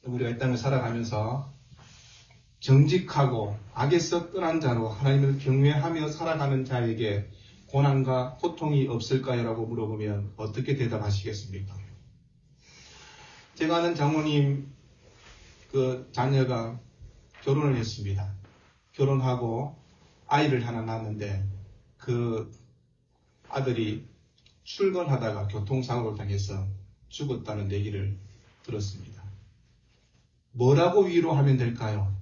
우리가 이 땅을 살아가면서 정직하고 악에서 떠난 자로 하나님을 경외하며 살아가는 자에게 고난과 고통이 없을까요? 라고 물어보면 어떻게 대답하시겠습니까? 제가 아는 장모님 그 자녀가 결혼을 했습니다. 결혼하고 아이를 하나 낳았는데 그 아들이 출근하다가 교통사고를 당해서 죽었다는 얘기를 들었습니다. 뭐라고 위로하면 될까요?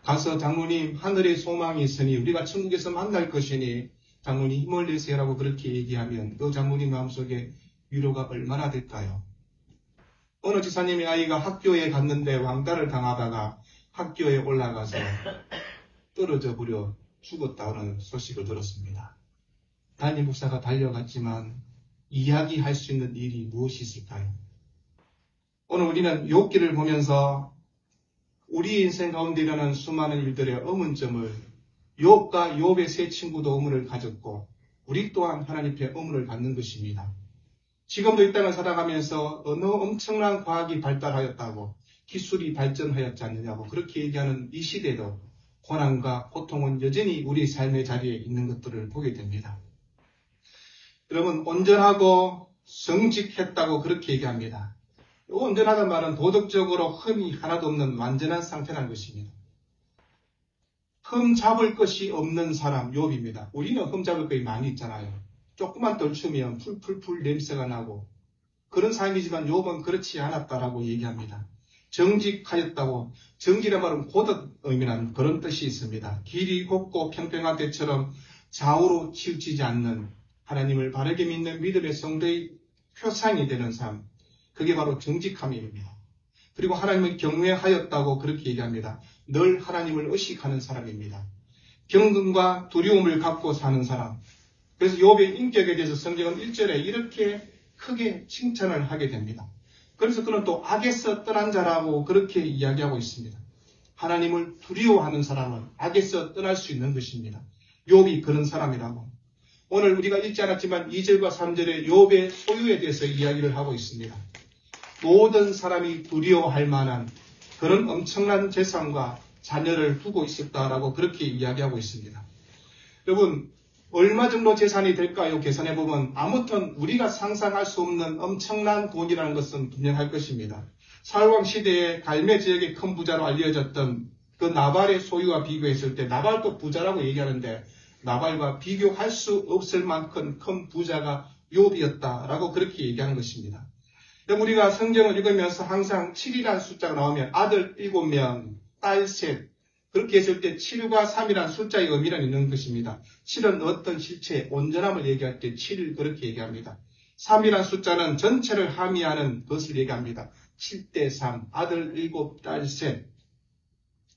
가서 장모님 하늘에 소망이 있으니 우리가 천국에서 만날 것이니 장모님 힘을 내세요라고 그렇게 얘기하면 그 장모님 마음속에 위로가 얼마나 될까요? 어느 지사님의 아이가 학교에 갔는데 왕따를 당하다가 학교에 올라가서 떨어져 버려 죽었다는 소식을 들었습니다. 담임 목사가 달려갔지만 이야기할 수 있는 일이 무엇이 있을까요? 오늘 우리는 욥기를 보면서 우리 인생 가운데 일어나는 수많은 일들의 의문점을 욥과 욥의 세 친구도 의문을 가졌고 우리 또한 하나님 앞에 의문을 갖는 것입니다. 지금도 이 땅을 살아가면서 어느 엄청난 과학이 발달하였다고 기술이 발전하였지 않느냐고 그렇게 얘기하는 이 시대도 고난과 고통은 여전히 우리 삶의 자리에 있는 것들을 보게 됩니다. 여러분 온전하고 정직했다고 그렇게 얘기합니다. 온전하다는 말은 도덕적으로 흠이 하나도 없는 완전한 상태라는 것입니다. 흠 잡을 것이 없는 사람 욥입니다. 우리는 흠 잡을 것이 많이 있잖아요. 조금만 떨치면 풀풀풀 냄새가 나고 그런 삶이지만 욥은 그렇지 않았다라고 얘기합니다. 정직하였다고 정직이란 말은 고득 의미라는 그런 뜻이 있습니다. 길이 곱고 평평한 때처럼 좌우로 치우치지 않는 하나님을 바르게 믿는 믿음의 성도의 표상이 되는 삶 그게 바로 정직함입니다. 그리고 하나님을 경외하였다고 그렇게 얘기합니다. 늘 하나님을 의식하는 사람입니다. 경건과 두려움을 갖고 사는 사람. 그래서 욥의 인격에 대해서 성경은 1절에 이렇게 크게 칭찬을 하게 됩니다. 그래서 그는 또 악에서 떠난 자라고 그렇게 이야기하고 있습니다. 하나님을 두려워하는 사람은 악에서 떠날 수 있는 것입니다. 욥이 그런 사람이라고. 오늘 우리가 읽지 않았지만 2절과 3절에 욥의 소유에 대해서 이야기를 하고 있습니다. 모든 사람이 두려워할 만한 그런 엄청난 재산과 자녀를 두고 있었다라고 그렇게 이야기하고 있습니다. 여러분 얼마 정도 재산이 될까요? 계산해보면 아무튼 우리가 상상할 수 없는 엄청난 돈이라는 것은 분명할 것입니다. 사울왕 시대에 갈메 지역의 큰 부자로 알려졌던 그 나발의 소유와 비교했을 때 나발도 부자라고 얘기하는데 나발과 비교할 수 없을 만큼 큰 부자가 욥이었다라고 그렇게 얘기하는 것입니다. 우리가 성경을 읽으면서 항상 7이라는 숫자가 나오면 아들 7명, 딸 셋 그렇게 했을 때 7과 3이라는 숫자의 의미는 있는 것입니다. 7은 어떤 실체, 온전함을 얘기할 때 7을 그렇게 얘기합니다. 3이라는 숫자는 전체를 함의하는 것을 얘기합니다. 7대 3, 아들 7, 딸 셋.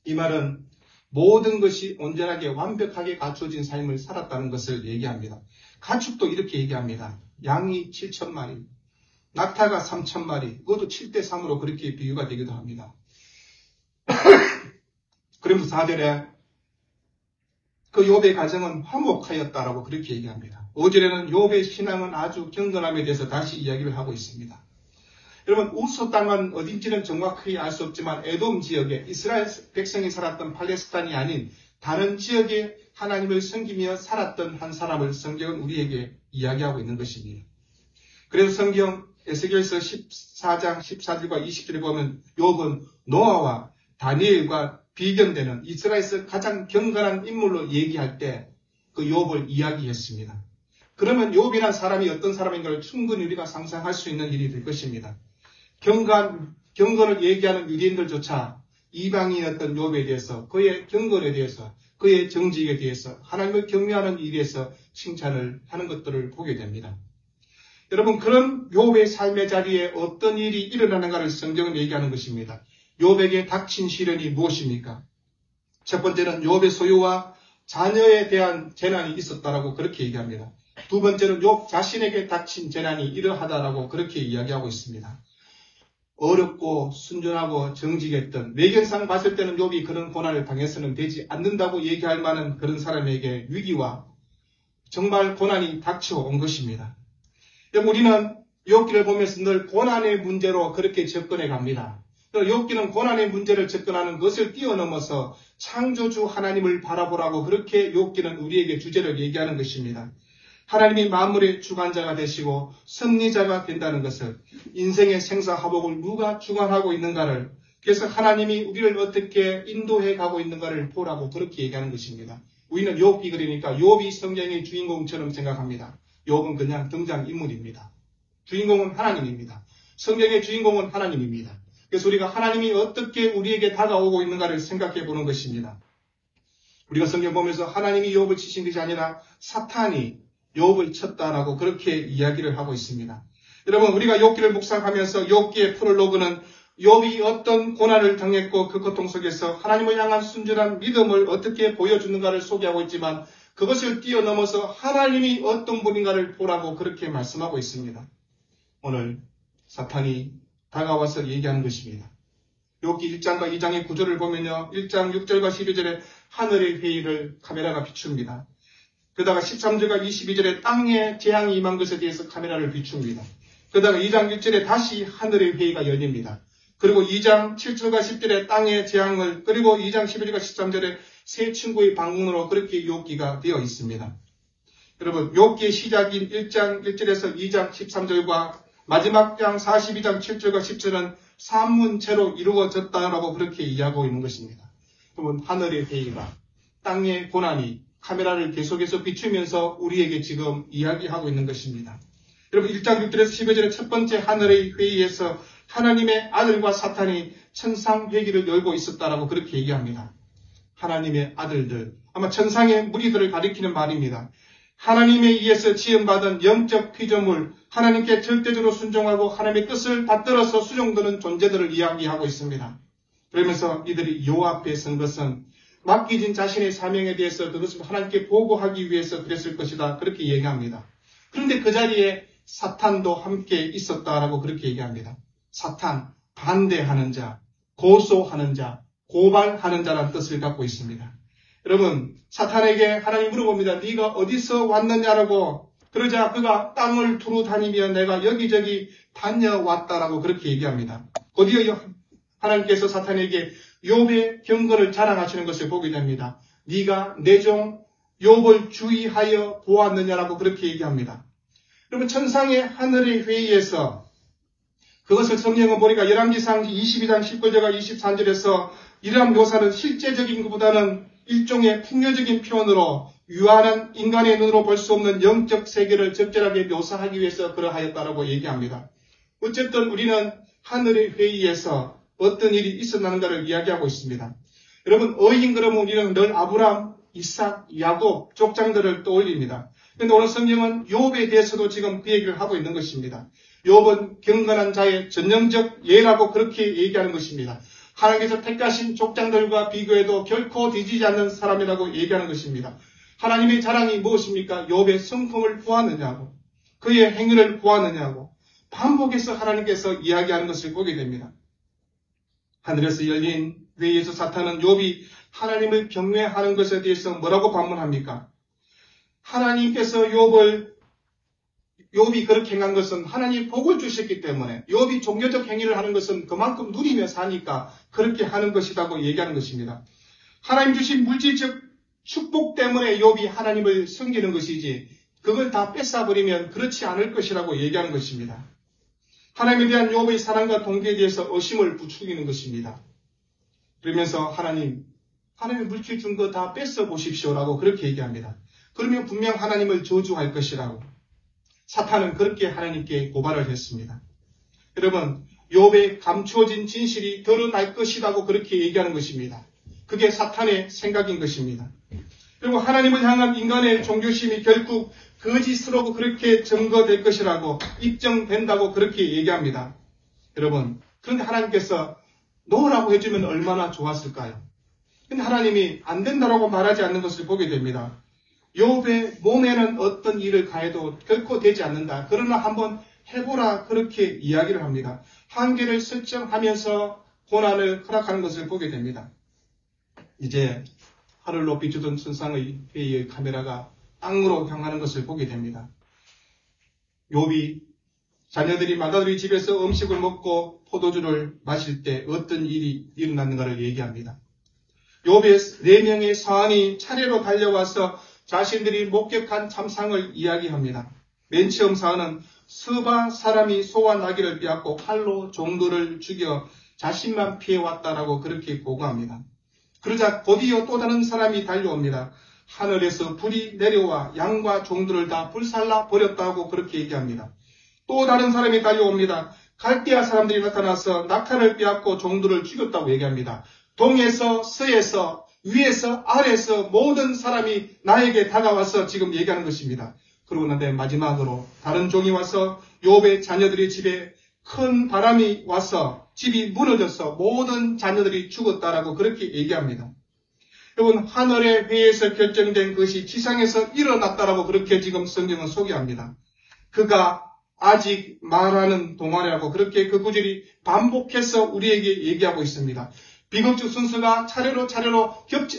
이 말은 모든 것이 온전하게 완벽하게 갖춰진 삶을 살았다는 것을 얘기합니다. 가축도 이렇게 얘기합니다. 양이 7,000마리, 낙타가 3,000마리, 그것도 7대 3으로 그렇게 비유가 되기도 합니다. 그러면서 4절에 그 욥의 가정은 화목하였다라고 그렇게 얘기합니다. 5절에는 욥의 신앙은 아주 경건함에 대해서 다시 이야기를 하고 있습니다. 여러분 우스 땅은 어딘지는 정확히 알 수 없지만 에돔 지역에 이스라엘 백성이 살았던 팔레스타인이 아닌 다른 지역에 하나님을 섬기며 살았던 한 사람을 성경은 우리에게 이야기하고 있는 것입니다. 그래서 성경 에스겔서 14장 14절과 20절에 보면 욥은 노아와 다니엘과 비견되는 이스라엘에서 가장 경건한 인물로 얘기할 때 그 욥을 이야기했습니다. 그러면 욥이란 사람이 어떤 사람인가를 충분히 우리가 상상할 수 있는 일이 될 것입니다. 경건을 얘기하는 유대인들조차 이방인이었던 욥에 대해서 그의 경건에 대해서 그의 정직에 대해서 하나님을 경외하는 일에 대해서 칭찬을 하는 것들을 보게 됩니다. 여러분 그런 욥의 삶의 자리에 어떤 일이 일어나는가를 성경은 얘기하는 것입니다. 욥에게 닥친 시련이 무엇입니까? 첫 번째는 욥의 소유와 자녀에 대한 재난이 있었다라고 그렇게 얘기합니다. 두 번째는 욥 자신에게 닥친 재난이 이러하다라고 그렇게 이야기하고 있습니다. 어렵고 순전하고 정직했던 외견상 봤을 때는 욥이 그런 고난을 당해서는 되지 않는다고 얘기할 만한 그런 사람에게 위기와 정말 고난이 닥쳐온 것입니다. 우리는 욥기를 보면서 늘 고난의 문제로 그렇게 접근해 갑니다. 욥기는 고난의 문제를 접근하는 것을 뛰어넘어서 창조주 하나님을 바라보라고 그렇게 욥기는 우리에게 주제를 얘기하는 것입니다. 하나님이 만물의 주관자가 되시고 섭리자가 된다는 것을, 인생의 생사화복을 누가 주관하고 있는가를, 그래서 하나님이 우리를 어떻게 인도해 가고 있는가를 보라고 그렇게 얘기하는 것입니다. 우리는 욥기 그러니까 욥이 성경의 주인공처럼 생각합니다. 욥은 그냥 등장인물입니다. 주인공은 하나님입니다. 성경의 주인공은 하나님입니다. 그래서 우리가 하나님이 어떻게 우리에게 다가오고 있는가를 생각해 보는 것입니다. 우리가 성경 보면서 하나님이 욥을 치신 것이 아니라 사탄이 욥을 쳤다라고 그렇게 이야기를 하고 있습니다. 여러분, 우리가 욥기를 묵상하면서 욥기의 프롤로그는 욥이 어떤 고난을 당했고 그 고통 속에서 하나님을 향한 순전한 믿음을 어떻게 보여주는가를 소개하고 있지만, 그것을 뛰어넘어서 하나님이 어떤 분인가를 보라고 그렇게 말씀하고 있습니다. 오늘 사탄이 다가와서 얘기하는 것입니다. 욥기 1장과 2장의 구조를 보면요, 1장 6절과 12절에 하늘의 회의를 카메라가 비춥니다. 그러다가 13절과 22절에 땅에 재앙이 임한 것에 대해서 카메라를 비춥니다. 그러다가 2장 1절에 다시 하늘의 회의가 열립니다. 그리고 2장 7절과 10절에 땅의 재앙을, 그리고 2장 11절과 13절에 세 친구의 방문으로 그렇게 욥기가 되어 있습니다. 여러분, 욥기의 시작인 1장 1절에서 2장 13절과 마지막 장 42장 7절과 10절은 산문체로 이루어졌다라고 그렇게 이해하고 있는 것입니다. 여러분, 하늘의 회의가, 땅의 고난이 카메라를 계속해서 비추면서 우리에게 지금 이야기하고 있는 것입니다. 여러분, 1장 6절에서 15절의 첫 번째 하늘의 회의에서 하나님의 아들과 사탄이 천상회기를 열고 있었다라고 그렇게 얘기합니다. 하나님의 아들들, 아마 천상의 무리들을 가리키는 말입니다. 하나님에 의해서 지음받은 영적 피조물, 하나님께 절대적으로 순종하고 하나님의 뜻을 받들어서 수종드는 존재들을 이야기하고 있습니다. 그러면서 이들이 요 앞에 선 것은 맡기진 자신의 사명에 대해서 그것을 하나님께 보고하기 위해서 그랬을 것이다, 그렇게 얘기합니다. 그런데 그 자리에 사탄도 함께 있었다라고 그렇게 얘기합니다. 사탄, 반대하는 자, 고소하는 자, 고발하는 자라는 뜻을 갖고 있습니다. 여러분, 사탄에게 하나님 물어봅니다. 네가 어디서 왔느냐라고. 그러자 그가 땅을 두루 다니며 내가 여기저기 다녀왔다라고 그렇게 얘기합니다. 곧이어 하나님께서 사탄에게 욥의 경건을 자랑하시는 것을 보게 됩니다. 네가 내 종 욥을 주의하여 보았느냐라고 그렇게 얘기합니다. 여러분, 천상의 하늘의 회의에서 그것을 성경은 보니까 열왕기상 22장 19절과 23절에서 이러한 묘사는 실제적인 것보다는 일종의 풍요적인 표현으로 유한한 인간의 눈으로 볼 수 없는 영적 세계를 적절하게 묘사하기 위해서 그러하였다라고 얘기합니다. 어쨌든 우리는 하늘의 회의에서 어떤 일이 있었는가를 이야기하고 있습니다. 여러분, 어인 그러면 우리는 늘 아브람, 이삭, 야곱 족장들을 떠올립니다. 그런데 오늘 성경은 욥에 대해서도 지금 그 얘기를 하고 있는 것입니다. 욥은 경건한 자의 전형적 예라고 그렇게 얘기하는 것입니다. 하나님께서 택하신 족장들과 비교해도 결코 뒤지지 않는 사람이라고 얘기하는 것입니다. 하나님의 자랑이 무엇입니까? 욥의 성품을 보았느냐고, 그의 행위를 보았느냐고 반복해서 하나님께서 이야기하는 것을 보게 됩니다. 하늘에서 열린 회의에서 사탄은 욥이 하나님을 경외하는 것에 대해서 뭐라고 반문합니까? 하나님께서 욥이 그렇게 행한 것은 하나님이 복을 주셨기 때문에, 욥이 종교적 행위를 하는 것은 그만큼 누리며 사니까 그렇게 하는 것이라고 얘기하는 것입니다. 하나님 주신 물질적 축복 때문에 욥이 하나님을 섬기는 것이지 그걸 다 뺏어버리면 그렇지 않을 것이라고 얘기하는 것입니다. 하나님에 대한 욥의 사랑과 동기에 대해서 의심을 부추기는 것입니다. 그러면서 하나님의 물질 준 거 다 뺏어 보십시오라고 그렇게 얘기합니다. 그러면 분명 하나님을 저주할 것이라고. 사탄은 그렇게 하나님께 고발을 했습니다. 여러분, 욥의 감추어진 진실이 드러날 것이라고 그렇게 얘기하는 것입니다. 그게 사탄의 생각인 것입니다. 그리고 하나님을 향한 인간의 종교심이 결국 거짓으로 그렇게 증거될 것이라고, 입증된다고 그렇게 얘기합니다. 여러분, 그런데 하나님께서 놓으라고 해주면 얼마나 좋았을까요? 근데 하나님이 안 된다라고 말하지 않는 것을 보게 됩니다. 욥의 몸에는 어떤 일을 가해도 결코 되지 않는다. 그러나 한번 해보라, 그렇게 이야기를 합니다. 한계를 설정하면서 고난을 허락하는 것을 보게 됩니다. 이제 하늘로 비추던 천상의 회의의 카메라가 땅으로 향하는 것을 보게 됩니다. 욥이 자녀들이 맏아들이 집에서 음식을 먹고 포도주를 마실 때 어떤 일이 일어났는가를 얘기합니다. 욥의 4명의 사환이 차례로 달려와서 자신들이 목격한 참상을 이야기합니다. 맨 처음 사환은 스바 사람이 소와 나귀를 빼앗고 칼로 종들을 죽여 자신만 피해왔다라고 그렇게 보고합니다. 그러자 곧이어 또 다른 사람이 달려옵니다. 하늘에서 불이 내려와 양과 종들을 다 불살라 버렸다고 그렇게 얘기합니다. 또 다른 사람이 달려옵니다. 갈대아 사람들이 나타나서 낙타를 빼앗고 종들을 죽였다고 얘기합니다. 동에서 서에서 위에서 아래에서 모든 사람이 나에게 다가와서 지금 얘기하는 것입니다. 그러고 난데 마지막으로 다른 종이 와서 욥의 자녀들의 집에 큰 바람이 와서 집이 무너져서 모든 자녀들이 죽었다라고 그렇게 얘기합니다. 여러분, 하늘의 회에서 결정된 것이 지상에서 일어났다라고 그렇게 지금 성경은 소개합니다. 그가 아직 말하는 동안이라고 그렇게 그 구절이 반복해서 우리에게 얘기하고 있습니다. 비극적 순서가 차례로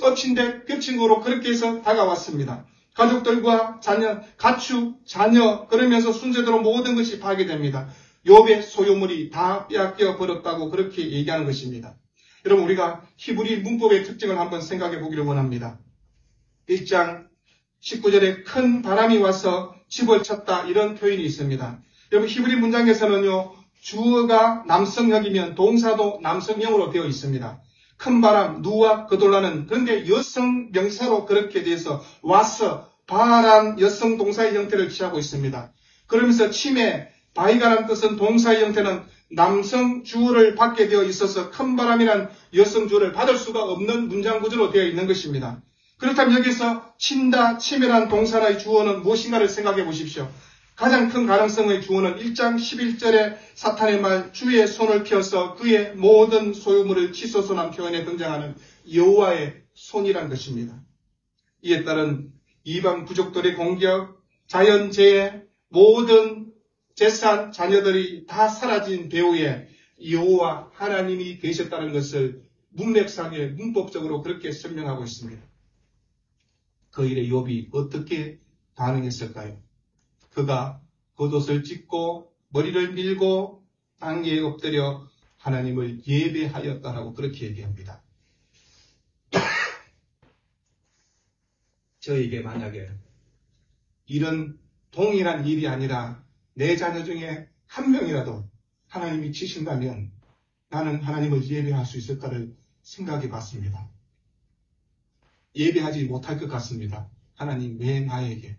엎친 데 겹친 거로 그렇게 해서 다가왔습니다. 가족들과 자녀, 가축, 자녀 그러면서 순서대로 모든 것이 파괴됩니다. 욥의 소유물이 다 빼앗겨 버렸다고 그렇게 얘기하는 것입니다. 여러분, 우리가 히브리 문법의 특징을 한번 생각해 보기를 원합니다. 1장 19절에 큰 바람이 와서 집을 쳤다 이런 표현이 있습니다. 여러분, 히브리 문장에서는요, 주어가 남성형이면 동사도 남성형으로 되어 있습니다. 큰 바람, 누와 그돌라는 그런데 여성 명사로 그렇게 돼서 와서 바란 여성 동사의 형태를 취하고 있습니다. 그러면서 치매, 바이가라는 뜻은 동사의 형태는 남성 주어를 받게 되어 있어서 큰 바람이란 여성 주어를 받을 수가 없는 문장 구조로 되어 있는 것입니다. 그렇다면 여기서 친다, 치매란 동사의 주어는 무엇인가를 생각해 보십시오. 가장 큰 가능성의 주어는 1장 11절에 사탄의 말 주의 손을 펴서 그의 모든 소유물을 치솟아난 표현에 등장하는 여호와의 손이란 것입니다. 이에 따른 이방 부족들의 공격, 자연재해, 모든 재산, 자녀들이 다 사라진 배후에 여호와 하나님이 계셨다는 것을 문맥상에 문법적으로 그렇게 설명하고 있습니다. 그 일에 욥이 어떻게 반응했을까요? 그가 겉옷을 찢고 머리를 밀고 땅에 엎드려 하나님을 예배하였다라고 그렇게 얘기합니다. 저에게 만약에 이런 동일한 일이 아니라 내 자녀 중에 한 명이라도 하나님이 치신다면 나는 하나님을 예배할 수 있을까를 생각해 봤습니다. 예배하지 못할 것 같습니다. 하나님 왜 나에게?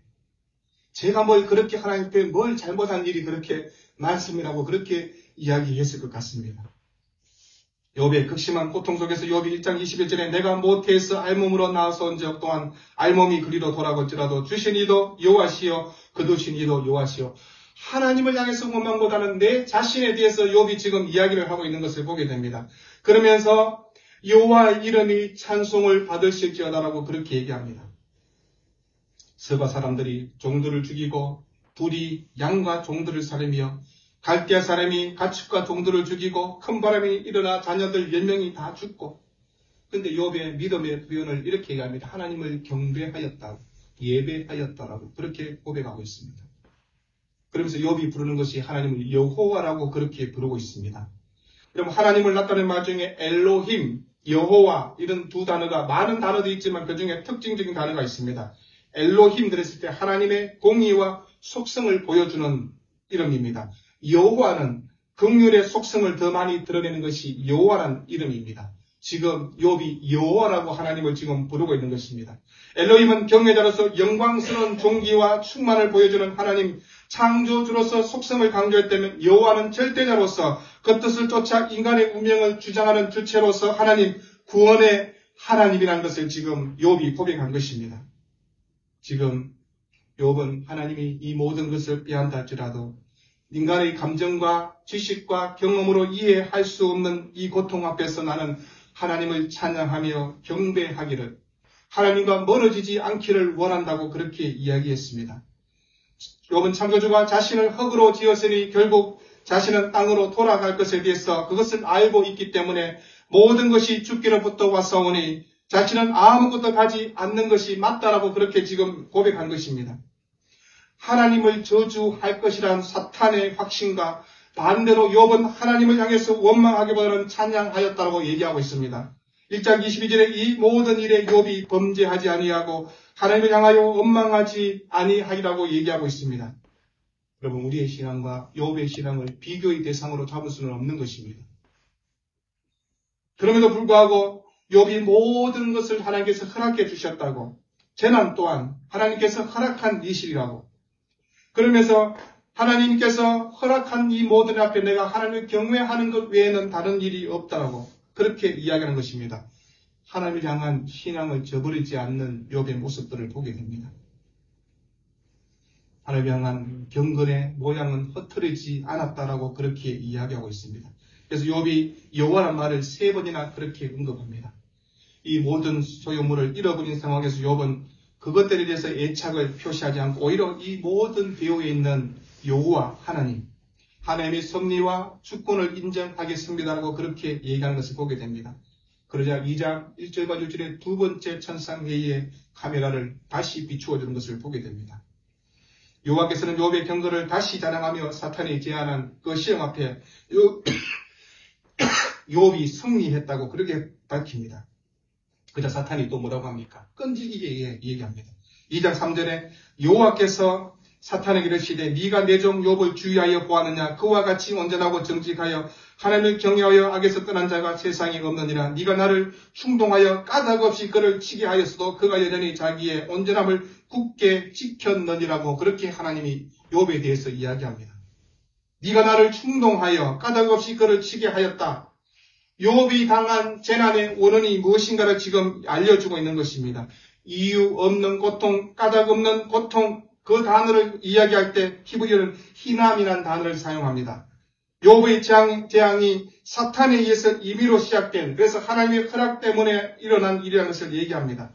제가 그렇게 하나님 앞에 뭘 잘못한 일이 그렇게 많습니다고 그렇게 이야기했을 것 같습니다. 욥의 극심한 고통 속에서 욥이 1장 21절에 내가 모태에서 알몸으로 나와서 온 적 동안 알몸이 그리로 돌아갈지라도 주신 이도 여호와시요 거두신 이도 여호와시요. 하나님을 향해서 원망보다는 내 자신에 대해서 욥이 지금 이야기를 하고 있는 것을 보게 됩니다. 그러면서 여호와의 이름이 찬송을 받으실지어다라고 그렇게 얘기합니다. 서바 사람들이 종들을 죽이고 불이 양과 종들을 살리며 갈대아 사람이 가축과 종들을 죽이고 큰 바람이 일어나 자녀들 10명이 다 죽고 근데 욥의 믿음의 표현을 이렇게 얘기합니다. 하나님을 경배하였다, 예배하였다라고 그렇게 고백하고 있습니다. 그러면서 욥이 부르는 것이 하나님을 여호와라고 그렇게 부르고 있습니다. 여러분, 하나님을 나타내는 말 중에 엘로힘, 여호와 이런 두 단어가 많은 단어도 있지만 그 중에 특징적인 단어가 있습니다. 엘로힘 그랬을 때 하나님의 공의와 속성을 보여주는 이름입니다. 여호와는 긍휼의 속성을 더 많이 드러내는 것이 여호와란 이름입니다. 지금 욥이 여호와라고 하나님을 지금 부르고 있는 것입니다. 엘로힘은 경외자로서 영광스러운 존귀와 충만을 보여주는 하나님, 창조주로서 속성을 강조했다면 여호와는 절대자로서 그 뜻을 쫓아 인간의 운명을 주장하는 주체로서 하나님, 구원의 하나님이라는 것을 지금 욥이 고백한 것입니다. 지금 욥은 하나님이 이 모든 것을 빼앗다 할지라도 인간의 감정과 지식과 경험으로 이해할 수 없는 이 고통 앞에서 나는 하나님을 찬양하며 경배하기를, 하나님과 멀어지지 않기를 원한다고 그렇게 이야기했습니다. 욥은 창조주가 자신을 흙으로 지었으니 결국 자신은 땅으로 돌아갈 것에 대해서 그것을 알고 있기 때문에 모든 것이 죽기로부터 왔사오니 자신은 아무것도 가지 않는 것이 맞다라고 그렇게 지금 고백한 것입니다. 하나님을 저주할 것이라는 사탄의 확신과 반대로 욥은 하나님을 향해서 원망하기보다는 찬양하였다고 얘기하고 있습니다. 1장 22절에 이 모든 일에 욥이 범죄하지 아니하고 하나님을 향하여 원망하지 아니하리라고 얘기하고 있습니다. 여러분, 우리의 신앙과 욥의 신앙을 비교의 대상으로 잡을 수는 없는 것입니다. 그럼에도 불구하고 욥이 모든 것을 하나님께서 허락해 주셨다고, 재난 또한 하나님께서 허락한 일이라고, 그러면서 하나님께서 허락한 이 모든 앞에 내가 하나님을 경외하는 것 외에는 다른 일이 없다고 그렇게 이야기하는 것입니다. 하나님을 향한 신앙을 저버리지 않는 욥의 모습들을 보게 됩니다. 하나님을 향한 경건의 모양은 흐트러지지 않았다라고 그렇게 이야기하고 있습니다. 그래서 욥이 여호와란 말을 3번이나 그렇게 언급합니다. 이 모든 소유물을 잃어버린 상황에서 욥은 그것들에 대해서 애착을 표시하지 않고 오히려 이 모든 배후에 있는 여호와 하나님, 하나님의 섭리와 주권을 인정하겠습니다라고 그렇게 얘기하는 것을 보게 됩니다. 그러자 2장 1절과 6절의 두 번째 천상회의의 카메라를 다시 비추어 주는 것을 보게 됩니다. 여호와께서는 욥의 경건을 다시 자랑하며 사탄이 제안한 그 시험 앞에 욥이 승리했다고 그렇게 밝힙니다. 그러자 사탄이 또 뭐라고 합니까? 끈질기게 얘기합니다. 2장 3절에 여호와께서 사탄에게 이르시되 네가 내 종 욥을 주의하여 보았느냐? 그와 같이 온전하고 정직하여 하나님을 경외하여 악에서 떠난 자가 세상에 없느니라. 네가 나를 충동하여 까닭 없이 그를 치게 하였어도 그가 여전히 자기의 온전함을 굳게 지켰느니라고 그렇게 하나님이 욥에 대해서 이야기합니다. 네가 나를 충동하여 까닭 없이 그를 치게 하였다. 욥이 당한 재난의 원인이 무엇인가를 지금 알려주고 있는 것입니다. 이유 없는 고통, 까닭 없는 고통, 그 단어를 이야기할 때 히브리어는 희남이라는 단어를 사용합니다. 욥의 재앙이 사탄에 의해서 임의로 시작된, 그래서 하나님의 허락 때문에 일어난 일이라는 것을 얘기합니다.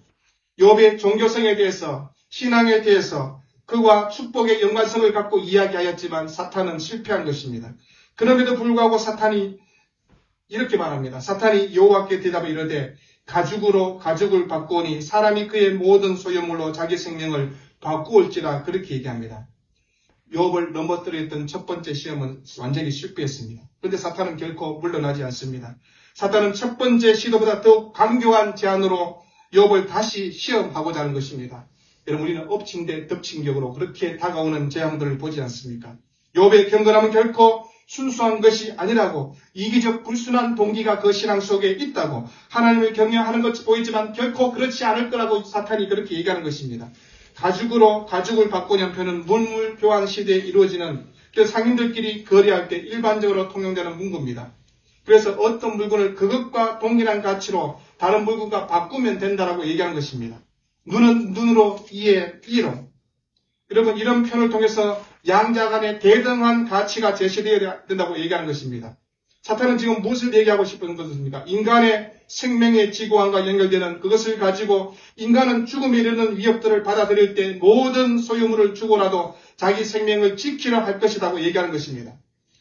욥의 종교성에 대해서, 신앙에 대해서 그와 축복의 연관성을 갖고 이야기하였지만 사탄은 실패한 것입니다. 그럼에도 불구하고 사탄이 이렇게 말합니다. 사탄이 여호와께 대답을 이르되 가죽으로 가죽을 바꾸오니 사람이 그의 모든 소유물로 자기 생명을 바꾸올지라 그렇게 얘기합니다. 욥을 넘어뜨렸던 첫 번째 시험은 완전히 실패했습니다. 그런데 사탄은 결코 물러나지 않습니다. 사탄은 첫 번째 시도보다 더욱 강경한 제안으로 욥을 다시 시험하고자 하는 것입니다. 여러분, 우리는 엎친 데 덮친 격으로 그렇게 다가오는 재앙들을 보지 않습니까? 욥의 경건함은 결코 순수한 것이 아니라고, 이기적 불순한 동기가 그 신앙 속에 있다고, 하나님을 경외하는 것이 보이지만 결코 그렇지 않을 거라고 사탄이 그렇게 얘기하는 것입니다. 가죽으로 가죽을 바꾸냐는 표현은 문물교환 시대에 이루어지는 상인들끼리 거래할 때 일반적으로 통용되는 문구입니다. 그래서 어떤 물건을 그것과 동일한 가치로 다른 물건과 바꾸면 된다라고 얘기하는 것입니다. 눈은 눈으로, 이에 이로. 여러분, 이런 표현을 통해서 양자 간의 대등한 가치가 제시되어야 된다고 얘기하는 것입니다. 사탄은 지금 무엇을 얘기하고 싶은 것입니까? 인간의 생명의 지구왕과 연결되는 그것을 가지고 인간은 죽음에 이르는 위협들을 받아들일 때 모든 소유물을 주고라도 자기 생명을 지키려 할 것이라고 얘기하는 것입니다.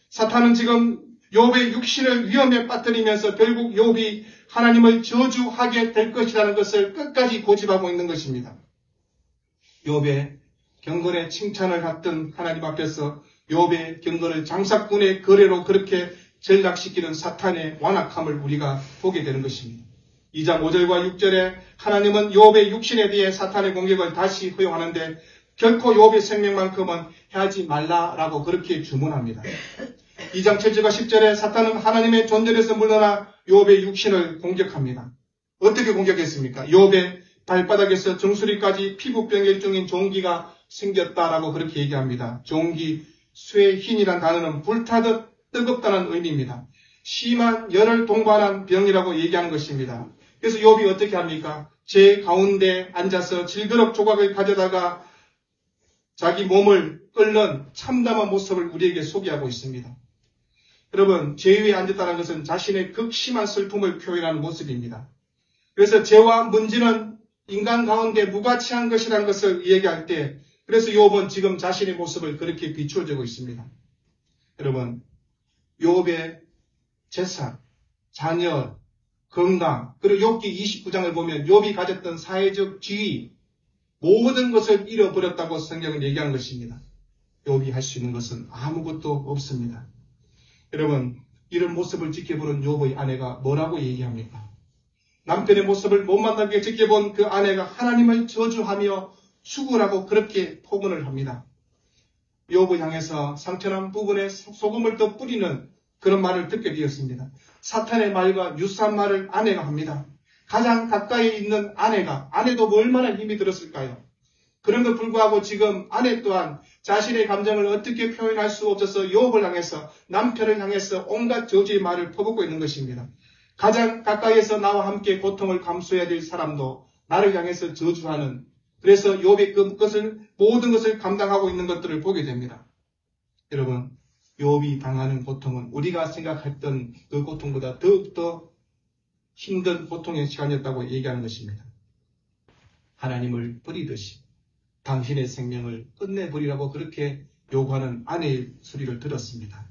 사탄은 지금 욥의 육신을 위험에 빠뜨리면서 결국 욥이 하나님을 저주하게 될 것이라는 것을 끝까지 고집하고 있는 것입니다. 욥의 경건의 칭찬을 받던 하나님 앞에서 욥의 경건을 장사꾼의 거래로 그렇게 전락시키는 사탄의 완악함을 우리가 보게 되는 것입니다. 2장 5절과 6절에 하나님은 욥의 육신에 대해 사탄의 공격을 다시 허용하는데 결코 욥의 생명만큼은 하지 말라라고 그렇게 주문합니다. 2장 7절과 10절에 사탄은 하나님의 존재에서 물러나 욥의 육신을 공격합니다. 어떻게 공격했습니까? 욥의 발바닥에서 정수리까지 피부병일 중인 종기가 생겼다라고 그렇게 얘기합니다. 종기, 쇠흰이란 단어는 불타듯 뜨겁다는 의미입니다. 심한 열을 동반한 병이라고 얘기하는 것입니다. 그래서 욥이 어떻게 합니까? 제 가운데 앉아서 질그럭 조각을 가져다가 자기 몸을 끓는 참담한 모습을 우리에게 소개하고 있습니다. 여러분, 죄 위에 앉았다는 것은 자신의 극심한 슬픔을 표현하는 모습입니다. 그래서 죄와 문제는 인간 가운데 무가치한 것이라는 것을 얘기할 때, 그래서 욥은 지금 자신의 모습을 그렇게 비추어주고 있습니다. 여러분, 욥의 재산, 자녀, 건강, 그리고 욥기 29장을 보면 욥이 가졌던 사회적 지위, 모든 것을 잃어버렸다고 성경은 얘기하는 것입니다. 욥이 할 수 있는 것은 아무것도 없습니다. 여러분, 이런 모습을 지켜보는 욥의 아내가 뭐라고 얘기합니까? 남편의 모습을 못 만나게 지켜본 그 아내가 하나님을 저주하며 죽으라고 그렇게 포문을 합니다. 욥을 향해서 상처난 부분에 소금을 더 뿌리는 그런 말을 듣게 되었습니다. 사탄의 말과 유사한 말을 아내가 합니다. 가장 가까이 있는 아내도 얼마나 힘이 들었을까요? 그런데 불구하고 지금 아내 또한 자신의 감정을 어떻게 표현할 수 없어서 욥을 향해서, 남편을 향해서 온갖 저주의 말을 퍼붓고 있는 것입니다. 가장 가까이에서 나와 함께 고통을 감수해야 될 사람도 나를 향해서 저주하는, 그래서 욥이 모든 것을 감당하고 있는 것들을 보게 됩니다. 여러분, 욥이 당하는 고통은 우리가 생각했던 그 고통보다 더욱더 힘든 고통의 시간이었다고 얘기하는 것입니다. 하나님을 버리듯이 당신의 생명을 끝내버리라고 그렇게 요구하는 아내의 소리를 들었습니다.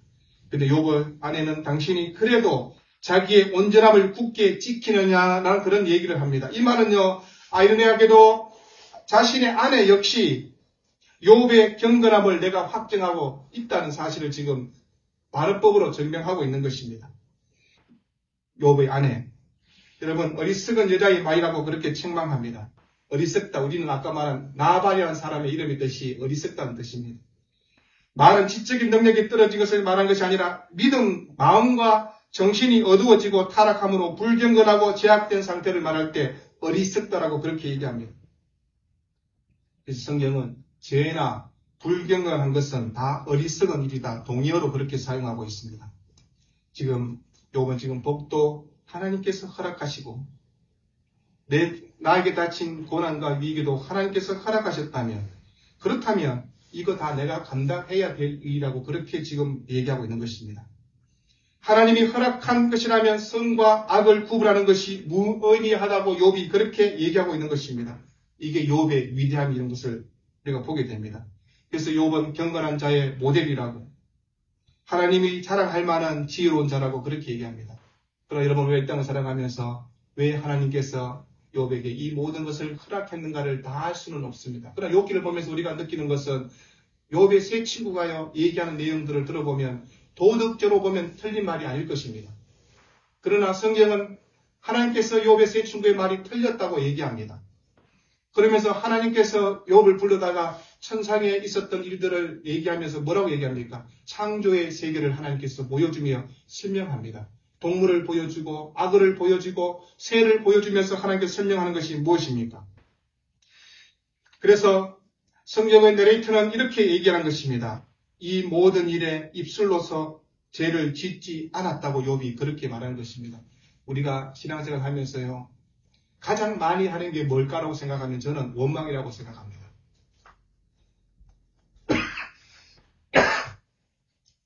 그런데 욥의 아내는 당신이 그래도 자기의 온전함을 굳게 지키느냐라는 그런 얘기를 합니다. 이 말은요, 아이러니하게도 자신의 아내 역시 욥의 경건함을 내가 확정하고 있다는 사실을 지금 발언법으로 증명하고 있는 것입니다. 욥의 아내, 여러분, 어리석은 여자의 말이라고 그렇게 책망합니다. 어리석다, 우리는 아까 말한 나발이라는 사람의 이름의 뜻이 어리석다는 뜻입니다. 말은 지적인 능력이 떨어진 것을 말한 것이 아니라 믿음, 마음과 정신이 어두워지고 타락함으로 불경건하고 제약된 상태를 말할 때 어리석다라고 그렇게 얘기합니다. 그래서 성경은 죄나 불경건한 것은 다 어리석은 일이다, 동의어로 그렇게 사용하고 있습니다. 욥은 지금 복도 하나님께서 허락하시고 나에게 닥친 고난과 위기도 하나님께서 허락하셨다면, 그렇다면 이거 다 내가 감당해야 될 일이라고 그렇게 지금 얘기하고 있는 것입니다. 하나님이 허락한 것이라면 선과 악을 구분하는 것이 무의미하다고 욥이 그렇게 얘기하고 있는 것입니다. 이게 욥의 위대함, 이런 것을 우리가 보게 됩니다. 그래서 욥은 경건한 자의 모델이라고, 하나님이 자랑할 만한 지혜로운 자라고 그렇게 얘기합니다. 그러나 여러분, 왜 이 땅을 살아가면서 왜 하나님께서 욥에게 이 모든 것을 허락했는가를 다 알 수는 없습니다. 그러나 욥기를 보면서 우리가 느끼는 것은 욥의 세 친구가 얘기하는 내용들을 들어보면 도덕적으로 보면 틀린 말이 아닐 것입니다. 그러나 성경은 하나님께서 욥의 세 친구의 말이 틀렸다고 얘기합니다. 그러면서 하나님께서 욥을 불러다가 천상에 있었던 일들을 얘기하면서 뭐라고 얘기합니까? 창조의 세계를 하나님께서 보여주며 설명합니다. 동물을 보여주고 악어를 보여주고 새를 보여주면서 하나님께서 설명하는 것이 무엇입니까? 그래서 성경의 내레이터는 이렇게 얘기하는 것입니다. 이 모든 일에 입술로서 죄를 짓지 않았다고 욥이 그렇게 말하는 것입니다. 우리가 신앙생활 하면서요, 가장 많이 하는 게 뭘까라고 생각하면 저는 원망이라고 생각합니다.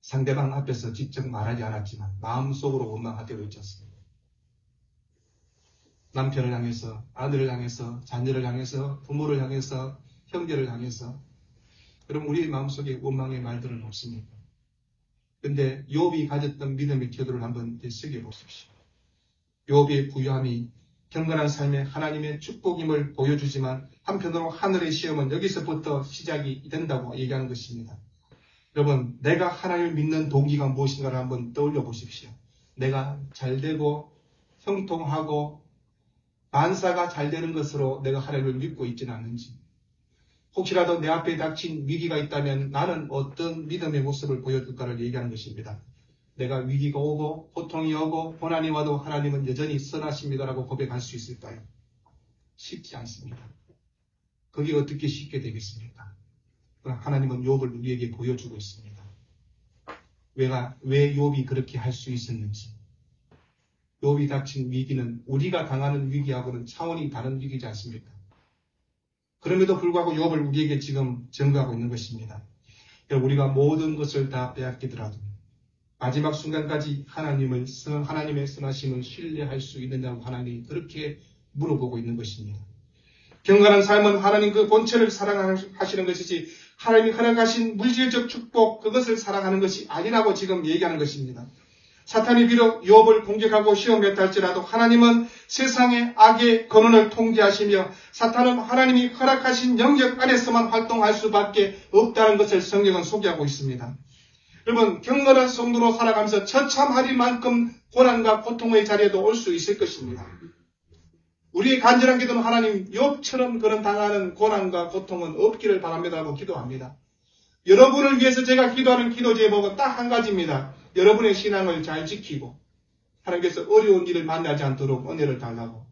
상대방 앞에서 직접 말하지 않았지만 마음속으로 원망하게 되어 있지 않습니까? 남편을 향해서, 아들을 향해서, 자녀를 향해서, 부모를 향해서, 형제를 향해서. 그럼 우리 마음속에 원망의 말들은 없습니까? 그런데 욥이 가졌던 믿음의 태도를 한번 되새겨 보십시오. 욥의 부유함이 경건한 삶에 하나님의 축복임을 보여주지만 한편으로 하늘의 시험은 여기서부터 시작이 된다고 얘기하는 것입니다. 여러분, 내가 하나님을 믿는 동기가 무엇인가를 한번 떠올려 보십시오. 내가 잘되고 형통하고 만사가 잘되는 것으로 내가 하나님을 믿고 있지는 않는지, 혹시라도 내 앞에 닥친 위기가 있다면 나는 어떤 믿음의 모습을 보여줄까를 얘기하는 것입니다. 내가 위기가 오고 고통이 오고 고난이 와도 하나님은 여전히 선하십니다라고 고백할 수 있을까요? 쉽지 않습니다. 그게 어떻게 쉽게 되겠습니까? 하나님은 욥을 우리에게 보여주고 있습니다. 왜 욥이 그렇게 할 수 있었는지. 욥이 닥친 위기는 우리가 당하는 위기하고는 차원이 다른 위기지 않습니까? 그럼에도 불구하고 욥을 우리에게 지금 증거하고 있는 것입니다. 우리가 모든 것을 다 빼앗기더라도 마지막 순간까지 하나님의 선하심을 신뢰할 수 있느냐고 하나님이 그렇게 물어보고 있는 것입니다. 경건한 삶은 하나님 그 본체를 사랑하시는 것이지 하나님이 허락하신 물질적 축복, 그것을 사랑하는 것이 아니라고 지금 얘기하는 것입니다. 사탄이 비록 욥을 공격하고 시험했다 할지라도 하나님은 세상의 악의 근원을 통제하시며 사탄은 하나님이 허락하신 영역 안에서만 활동할 수밖에 없다는 것을 성경은 소개하고 있습니다. 여러분, 경건한 성도로 살아가면서 처참할 만큼 고난과 고통의 자리에도 올 수 있을 것입니다. 우리의 간절한 기도는 하나님 욥처럼 그런 당하는 고난과 고통은 없기를 바랍니다라고 기도합니다. 여러분을 위해서 제가 기도하는 기도 제목은 딱 한 가지입니다. 여러분의 신앙을 잘 지키고 하나님께서 어려운 일을 만나지 않도록 은혜를 달라고,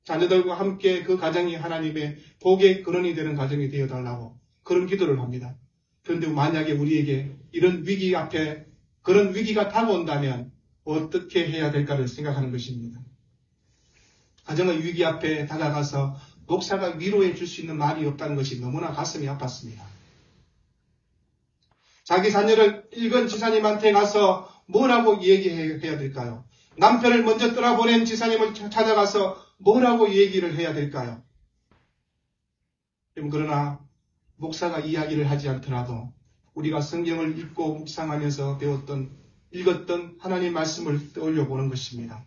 자녀들과 함께 그 가정이 하나님의 복의 근원이 되는 가정이 되어달라고 그런 기도를 합니다. 그런데 만약에 우리에게 이런 위기 앞에 그런 위기가 다가온다면 어떻게 해야 될까를 생각하는 것입니다. 가정의 위기 앞에 다가가서 목사가 위로해 줄 수 있는 말이 없다는 것이 너무나 가슴이 아팠습니다. 자기 자녀를 읽은 지사님한테 가서 뭐라고 얘기해야 될까요? 남편을 먼저 떠나보낸 지사님을 찾아가서 뭐라고 얘기를 해야 될까요? 그러나 목사가 이야기를 하지 않더라도 우리가 성경을 읽고 묵상하면서 읽었던 하나님 말씀을 떠올려 보는 것입니다.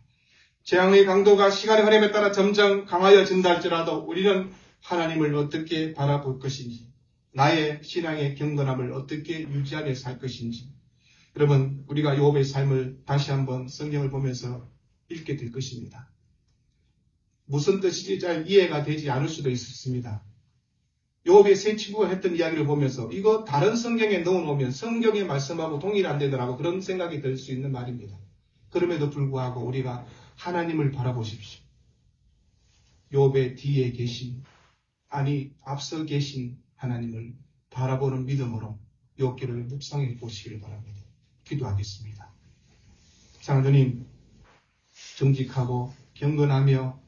재앙의 강도가 시간의 흐름에 따라 점점 강하여진다 할지라도 우리는 하나님을 어떻게 바라볼 것인지, 나의 신앙의 경건함을 어떻게 유지하며 살 것인지, 여러분, 우리가 욥의 삶을 다시 한번 성경을 보면서 읽게 될 것입니다. 무슨 뜻인지 잘 이해가 되지 않을 수도 있습니다. 욥의 세 친구가 했던 이야기를 보면서 이거 다른 성경에 넣어놓으면 성경의 말씀하고 동일 안 되더라고, 그런 생각이 들 수 있는 말입니다. 그럼에도 불구하고 우리가 하나님을 바라보십시오. 욥의 뒤에 계신, 아니 앞서 계신 하나님을 바라보는 믿음으로 욥기를 묵상해 보시기를 바랍니다. 기도하겠습니다. 하나님, 정직하고 경건하며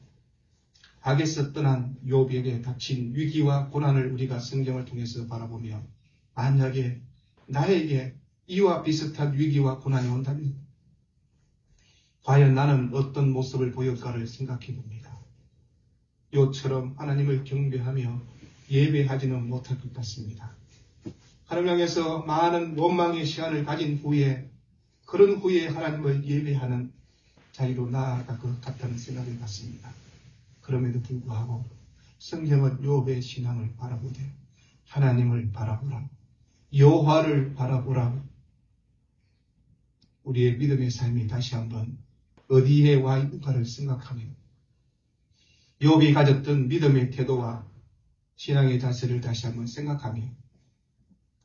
악에서 떠난 욥에게 닥친 위기와 고난을 우리가 성경을 통해서 바라보며 만약에 나에게 이와 비슷한 위기와 고난이 온다면 과연 나는 어떤 모습을 보일까를 생각해 봅니다. 욥처럼 하나님을 경배하며 예배하지는 못할 것 같습니다. 하나님 향해서 많은 원망의 시간을 가진 후에, 그런 후에 하나님을 예배하는 자리로 나아갈 것 같다는 생각을 갖습니다. 그럼에도 불구하고 성경은 욥의 신앙을 바라보되 하나님을 바라보라, 여호와를 바라보라, 우리의 믿음의 삶이 다시 한번 어디에 와 있는가를 생각하며 욥이 가졌던 믿음의 태도와 신앙의 자세를 다시 한번 생각하며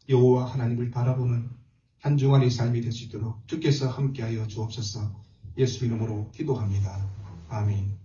여호와 하나님을 바라보는 한 주간의 삶이 될 수 있도록 주께서 함께하여 주옵소서. 예수 이름으로 기도합니다. 아멘.